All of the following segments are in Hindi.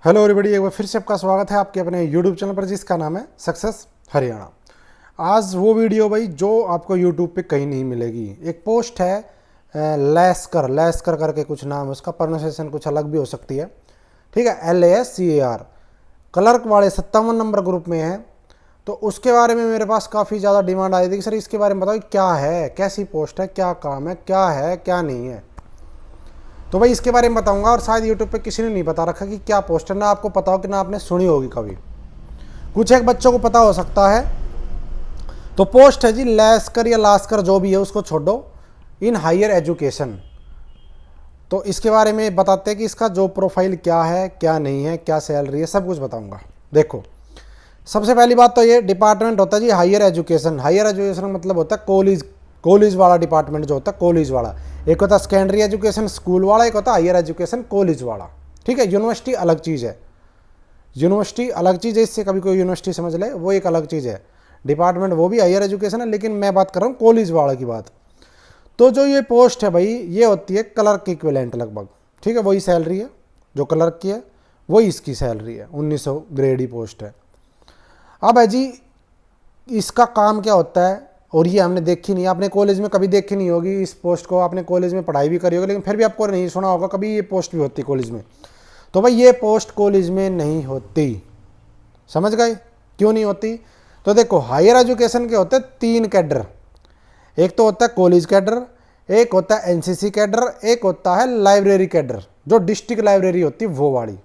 हेलो एवरीबॉडी, एक बार फिर से आपका स्वागत है आपके अपने यूट्यूब चैनल पर जिसका नाम है सक्सेस हरियाणा। आज वो वीडियो भाई जो आपको यूट्यूब पे कहीं नहीं मिलेगी। एक पोस्ट है लैस्कर करके कुछ नाम है उसका, प्रोनाउंसिएशन कुछ अलग भी हो सकती है, ठीक है। LASCAR क्लर्क वाले 57 नंबर ग्रुप में है। तो उसके बारे में मेरे पास काफ़ी ज़्यादा डिमांड आई थी कि सर इसके बारे में बताओ क्या है, कैसी पोस्ट है, क्या काम है क्या नहीं है। तो भाई इसके बारे में बताऊंगा, और शायद यूट्यूब पे किसी ने नहीं बता रखा कि क्या पोस्ट है, ना आपको पता हो कि ना आपने सुनी होगी कभी। कुछ एक बच्चों को पता हो सकता है। तो पोस्ट है जी लैस्कर या लास्कर जो भी है उसको छोड़ो, इन हायर एजुकेशन। तो इसके बारे में बताते हैं कि इसका जो प्रोफाइल क्या है, क्या नहीं है, क्या सैलरी है, सब कुछ बताऊंगा। देखो, सबसे पहली बात तो ये डिपार्टमेंट होता है जी हायर एजुकेशन। हायर एजुकेशन मतलब होता है कॉलेज वाला डिपार्टमेंट जो होता है, कॉलेज वाला। एक होता है सेकेंडरी एजुकेशन स्कूल वाला, एक होता है हायर एजुकेशन कॉलेज वाला, ठीक है। यूनिवर्सिटी अलग चीज़ है, यूनिवर्सिटी अलग चीज़ है, इससे कभी कोई यूनिवर्सिटी समझ ले, वो एक अलग चीज़ है। डिपार्टमेंट वो भी हायर एजुकेशन है, लेकिन मैं बात कर रहा हूँ कॉलेज वाला की बात। तो जो ये पोस्ट है भाई, ये होती है क्लर्क की इक्विवेलेंट लगभग, ठीक है। वही सैलरी है जो क्लर्क की है, वही इसकी सैलरी है। 1900 ग्रेड ही पोस्ट है। अब है जी इसका काम क्या होता है, और ये हमने देखी नहीं, आपने कॉलेज में कभी देखी नहीं होगी इस पोस्ट को, आपने कॉलेज में पढ़ाई भी करी होगी, लेकिन फिर भी आपको नहीं सुना होगा कभी ये पोस्ट भी होती कॉलेज में। तो भाई ये पोस्ट कॉलेज में नहीं होती, समझ गए क्यों नहीं होती। तो देखो, हायर एजुकेशन के होते हैं 3 कैडर। एक तो होता है कॉलेज कैडर, एक होता है NCC कैडर, एक होता है लाइब्रेरी कैडर, जो डिस्ट्रिक्ट लाइब्रेरी होती है वो वाली।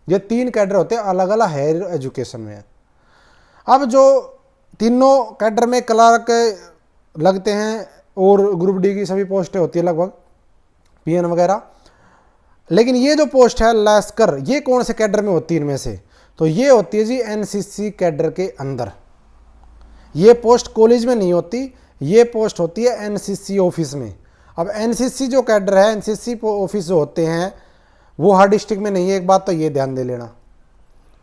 ये 3 कैडर होते हैं अलग अलग हायर एजुकेशन में। अब जो तीनों कैडर में क्लर्क लगते हैं, और ग्रुप डी की सभी पोस्टें होती है लगभग, PN वगैरह। लेकिन ये जो पोस्ट है लैस्कर, ये कौन से कैडर में होती है इनमें से? तो ये होती है जी NCC कैडर के अंदर। ये पोस्ट कॉलेज में नहीं होती, ये पोस्ट होती है NCC ऑफिस में। अब NCC जो कैडर है, NCC ऑफिस जो होते हैं वो हर डिस्ट्रिक्ट में नहीं है, एक बात तो ये ध्यान दे लेना।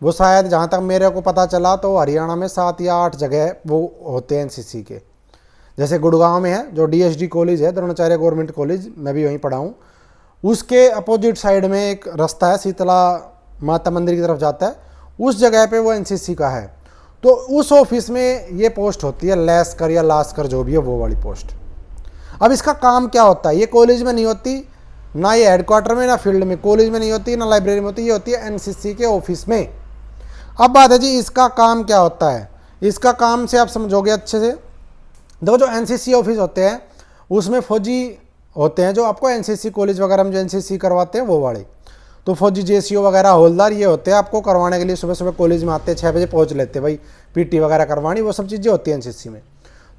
वो शायद जहाँ तक मेरे को पता चला तो हरियाणा में 7 या 8 जगह वो होते हैं NCC के। जैसे गुड़गांव में है जो DSD कॉलेज है, द्रोणाचार्य गवर्नमेंट कॉलेज, मैं भी वहीं पढ़ा हूँ। उसके अपोजिट साइड में एक रास्ता है शीतला माता मंदिर की तरफ जाता है, उस जगह पे वो NCC का है। तो उस ऑफिस में ये पोस्ट होती है लैस्कर या लास्कर जो भी है वो वाली पोस्ट। अब इसका काम क्या होता है, ये कॉलेज में नहीं होती, ना ये हेडक्वार्टर में, ना फील्ड में, कॉलेज में नहीं होती, ना लाइब्रेरी में होती, ये होती है NCC के ऑफिस में। अब बात है जी इसका काम क्या होता है। इसका काम से आप समझोगे अच्छे से। देखो, जो NCC ऑफिस होते हैं उसमें फौजी होते हैं, जो आपको NCC कॉलेज वगैरह में जो NCC करवाते हैं वो वाले। तो फौजी JCO वगैरह हवलदार ये होते हैं आपको करवाने के लिए, सुबह सुबह कॉलेज में आते हैं, 6 बजे पहुंच लेते हैं भाई, PT वगैरह करवानी, वो सब चीज़ें होती हैं NCC में।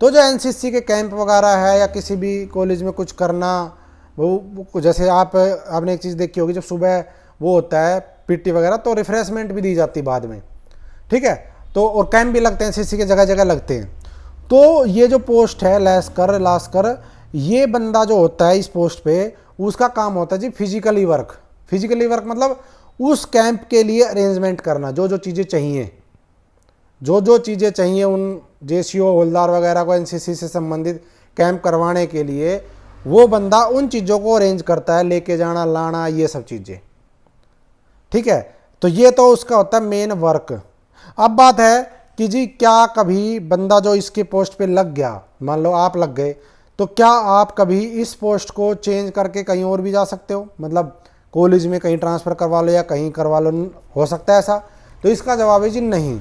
तो जो NCC के कैंप वगैरह है या किसी भी कॉलेज में कुछ करना, वो जैसे आपने एक चीज़ देखी होगी, जब सुबह वो होता है PT वगैरह तो रिफ्रेशमेंट भी दी जाती बाद में, ठीक है। तो और कैंप भी लगते हैं NCC के, जगह जगह लगते हैं। तो ये जो पोस्ट है लास्कर, ये बंदा जो होता है इस पोस्ट पे, उसका काम होता है जी फिजिकली वर्क मतलब उस कैंप के लिए अरेंजमेंट करना, जो जो चीज़ें चाहिए उन JCO हवलदार वगैरह को NCC से संबंधित कैंप करवाने के लिए, वो बंदा उन चीज़ों को अरेंज करता है, लेके जाना लाना ये सब चीज़ें, ठीक है। तो ये तो उसका होता है मेन वर्क। अब बात है कि जी क्या कभी बंदा जो इसके पोस्ट पे लग गया, मान लो आप लग गए, तो क्या आप कभी इस पोस्ट को चेंज करके कहीं और भी जा सकते हो, मतलब कॉलेज में कहीं ट्रांसफ़र करवा लो या कहीं करवा लो, हो सकता है ऐसा? तो इसका जवाब है जी नहीं,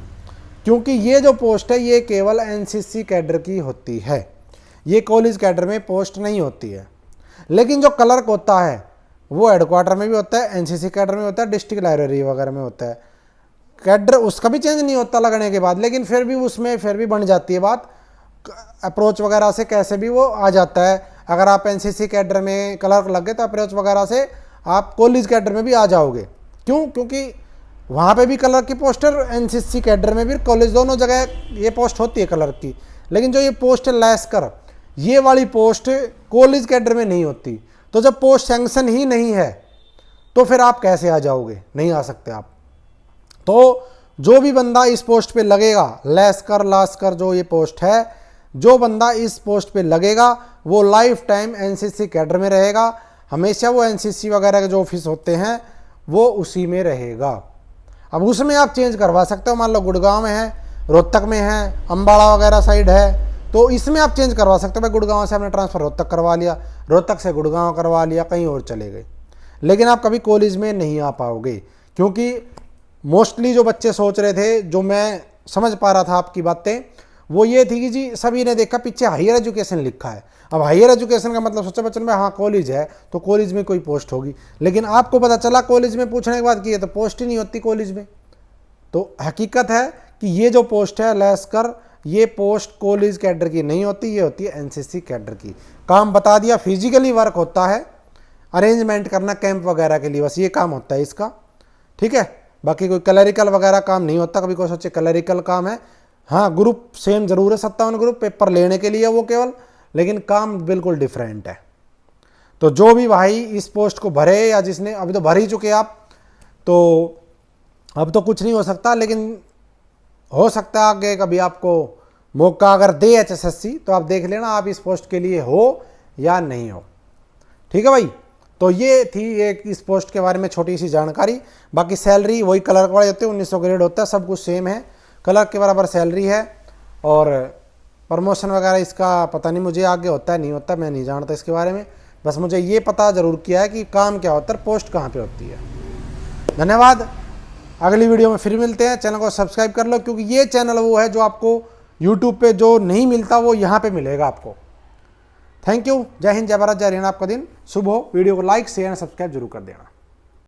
क्योंकि ये जो पोस्ट है ये केवल NCC कैडर की होती है, ये कॉलेज कैडर में पोस्ट नहीं होती है। लेकिन जो क्लर्क होता है वो हेडक्वार्टर में भी होता है, NCC कैडर में होता है, डिस्ट्रिक्ट लाइब्रेरी वगैरह में होता है। कैडर उसका भी चेंज नहीं होता लगने के बाद, लेकिन फिर भी उसमें फिर भी बन जाती है बात, अप्रोच वगैरह से कैसे भी वो आ जाता है। अगर आप NCC कैडर में क्लर्क लग गए तो अप्रोच वगैरह से आप कॉलेज कैडर में भी आ जाओगे। क्यों? क्योंकि वहाँ पे भी क्लर्क की पोस्टर, NCC कैडर में भी, कॉलेज, दोनों जगह ये पोस्ट होती है क्लर्क की। लेकिन जो ये पोस्ट है लैस्कर, ये वाली पोस्ट कॉलेज कैडर में नहीं होती। तो जब पोस्ट सैंक्शन ही नहीं है तो फिर आप कैसे आ जाओगे? नहीं आ सकते आप। तो जो भी बंदा इस पोस्ट पे लगेगा, लास्कर जो ये पोस्ट है, जो बंदा इस पोस्ट पे लगेगा वो लाइफ टाइम NCC कैडर में रहेगा, हमेशा वो NCC वगैरह के जो ऑफिस होते हैं वो उसी में रहेगा। अब उसमें आप चेंज करवा सकते हो, मान लो गुड़गांव में है, रोहतक में है, अम्बाड़ा वगैरह साइड है, तो इसमें आप चेंज करवा सकते हो। भाई गुड़गांव से आपने ट्रांसफ़र रोहतक करवा लिया, रोहतक से गुड़गांव करवा लिया, कहीं और चले गए, लेकिन आप कभी कॉलेज में नहीं आ पाओगे। क्योंकि मोस्टली जो बच्चे सोच रहे थे, जो मैं समझ पा रहा था आपकी बातें, वो ये थी कि जी सभी ने देखा पीछे हायर एजुकेशन लिखा है। अब हायर एजुकेशन का मतलब सोचा बच्चों में, हाँ कॉलेज है तो कॉलेज में कोई पोस्ट होगी, लेकिन आपको पता चला कॉलेज में पूछने के बाद कि ये तो पोस्ट ही नहीं होती कॉलेज में। तो हकीकत है कि ये जो पोस्ट है लश्कर, ये पोस्ट कॉलेज कैडर की नहीं होती, ये होती है एनसीसी कैडर की। काम बता दिया, फिजिकली वर्क होता है, अरेंजमेंट करना कैंप वगैरह के लिए, बस ये काम होता है इसका, ठीक है। बाकी कोई क्लरिकल वगैरह काम नहीं होता। कभी कोई सोचे क्लरिकल काम है, हाँ ग्रुप सेम जरूर है, 57 ग्रुप पेपर लेने के लिए वो केवल, लेकिन काम बिल्कुल डिफरेंट है। तो जो भी भाई इस पोस्ट को भरे, या जिसने अभी तो भर ही चुके आप, तो अब तो कुछ नहीं हो सकता, लेकिन हो सकता है आगे कभी आपको मौका अगर दे एचएसएससी, तो आप देख लेना आप इस पोस्ट के लिए हो या नहीं हो, ठीक है भाई। तो ये थी एक इस पोस्ट के बारे में छोटी सी जानकारी। बाकी सैलरी वही कलर वाले होते हैं, 1900 ग्रेड होता है, सब कुछ सेम है, कलर के बराबर सैलरी है। और प्रमोशन वगैरह इसका पता नहीं मुझे, आगे होता है नहीं होता मैं नहीं जानता इसके बारे में, बस मुझे ये पता ज़रूर किया है कि काम क्या होता है, पोस्ट कहाँ पे होती है। धन्यवाद, अगली वीडियो में फिर मिलते हैं। चैनल को सब्सक्राइब कर लो, क्योंकि ये चैनल वो है जो आपको यूट्यूब पे जो नहीं मिलता वो यहाँ पे मिलेगा आपको। थैंक यू, जय हिंद, जय भारत, जय हरियाणा। आपका दिन शुभ हो। वीडियो को लाइक शेयर एंड सब्सक्राइब जरूर कर देना।